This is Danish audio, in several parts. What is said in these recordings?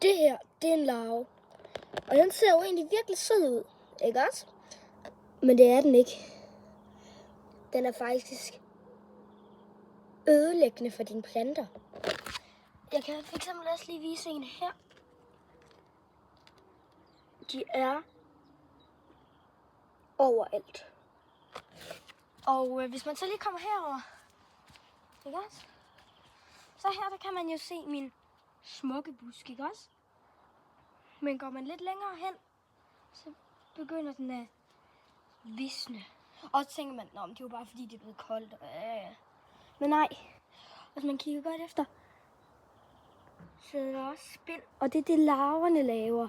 Det her, det er en larve. Og den ser jo egentlig virkelig sød ud, ikke også? Men det er den ikke. Den er faktisk ødelæggende for dine planter. Jeg kan for eksempel også lige vise en her. De er overalt. Og hvis man så lige kommer herover, ikke også? Så her der kan man jo se min smukke busk, ikke også? Men går man lidt længere hen, så begynder den at visne. Og så tænker man, det er jo bare fordi det er blevet koldt. Men nej, hvis man kigger godt efter, så er der også spind. Og det er det larverne laver.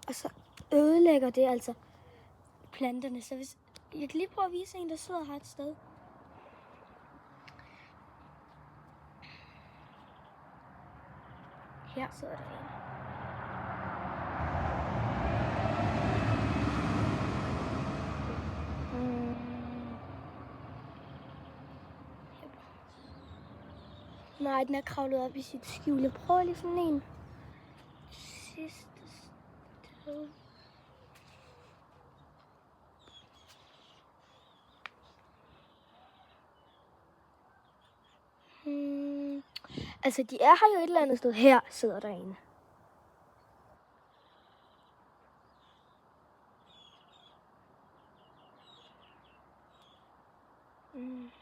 Og så ødelægger det altså planterne. Så hvis jeg kan lige prøve at vise en, der sidder her et sted. Her sidder der en. Nej, den er kravlet op i sit skjul. Jeg prøver lige sådan en. Sidste sted. Altså, de er her jo et eller andet sted. Her sidder der en. Den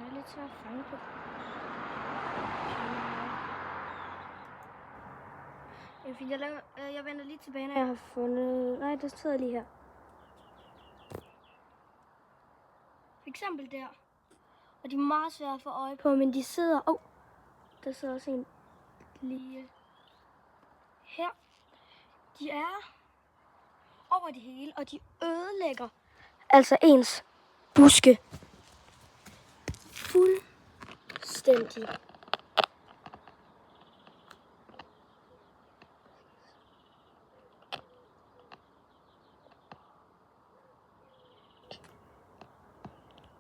er lidt svær at fange på. Jeg vender lige tilbage, når jeg har fundet... Nej, der sidder lige her. For eksempel der. Og de er meget svære at få øje på, men de sidder... der sidder også en lige her. De er over det hele, og de ødelægger altså ens buske fuldstændig.